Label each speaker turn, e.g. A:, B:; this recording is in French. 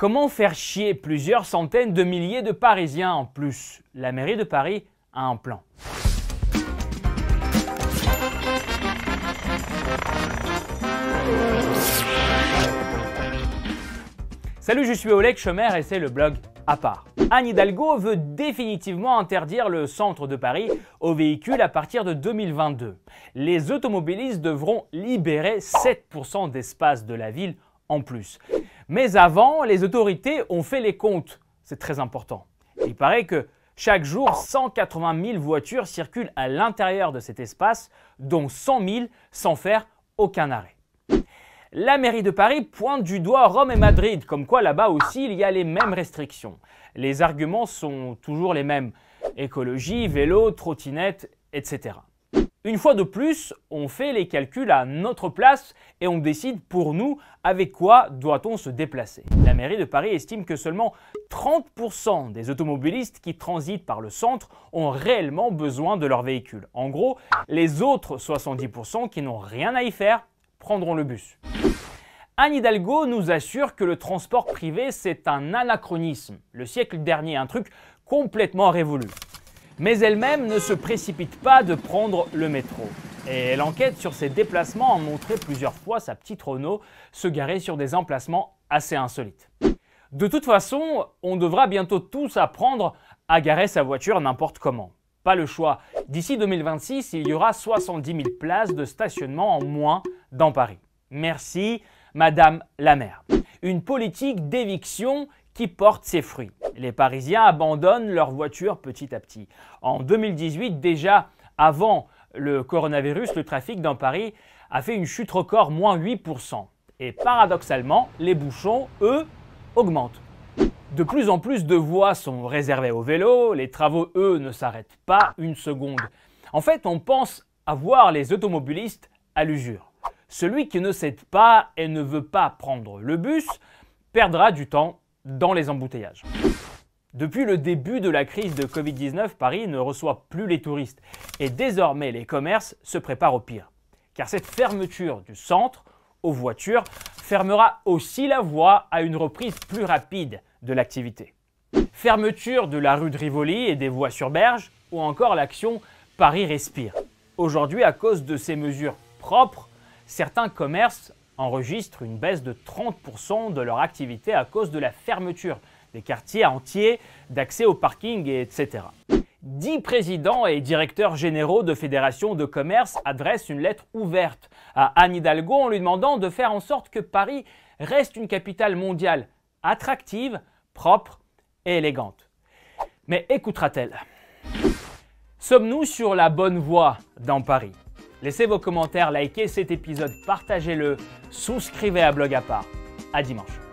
A: Comment faire chier plusieurs centaines de milliers de Parisiens en plus? La mairie de Paris a un plan. Salut, je suis Oleg Schomer et c'est le blog à part. Anne Hidalgo veut définitivement interdire le centre de Paris aux véhicules à partir de 2022. Les automobilistes devront libérer 7% d'espace de la ville en plus. Mais avant, les autorités ont fait les comptes. C'est très important. Il paraît que chaque jour, 180 000 voitures circulent à l'intérieur de cet espace, dont 100 000 sans faire aucun arrêt. La mairie de Paris pointe du doigt Rome et Madrid, comme quoi là-bas aussi il y a les mêmes restrictions. Les arguments sont toujours les mêmes. Écologie, vélo, trottinette, etc. Une fois de plus, on fait les calculs à notre place et on décide pour nous avec quoi doit-on se déplacer. La mairie de Paris estime que seulement 30% des automobilistes qui transitent par le centre ont réellement besoin de leur véhicule. En gros, les autres 70% qui n'ont rien à y faire prendront le bus. Anne Hidalgo nous assure que le transport privé c'est un anachronisme, le siècle dernier, un truc complètement révolu. Mais elle-même ne se précipite pas de prendre le métro. Et elle enquête sur ses déplacements en montrant plusieurs fois sa petite Renault se garer sur des emplacements assez insolites. De toute façon, on devra bientôt tous apprendre à garer sa voiture n'importe comment. Pas le choix. D'ici 2026, il y aura 70 000 places de stationnement en moins dans Paris. Merci, Madame la maire. Une politique d'éviction qui porte ses fruits. Les Parisiens abandonnent leur voiture petit à petit. En 2018, déjà avant le coronavirus, le trafic dans Paris a fait une chute record, moins 8%. Et paradoxalement, les bouchons, eux, augmentent. De plus en plus de voies sont réservées aux vélos, les travaux, eux, ne s'arrêtent pas une seconde. En fait, on pense avoir les automobilistes à l'usure. Celui qui ne cède pas et ne veut pas prendre le bus perdra du temps dans les embouteillages. Depuis le début de la crise de Covid-19, Paris ne reçoit plus les touristes et désormais les commerces se préparent au pire. Car cette fermeture du centre aux voitures fermera aussi la voie à une reprise plus rapide de l'activité. Fermeture de la rue de Rivoli et des voies sur berge ou encore l'action Paris Respire. Aujourd'hui, à cause de ces mesures propres, certains commerces enregistrent une baisse de 30% de leur activité à cause de la fermeture des quartiers entiers, d'accès au parking, etc. 10 présidents et directeurs généraux de fédérations de commerce adressent une lettre ouverte à Anne Hidalgo en lui demandant de faire en sorte que Paris reste une capitale mondiale attractive, propre et élégante. Mais écoutera-t-elle? Sommes-nous sur la bonne voie dans Paris? Laissez vos commentaires, likez cet épisode, partagez-le, souscrivez à Blog à part. À dimanche.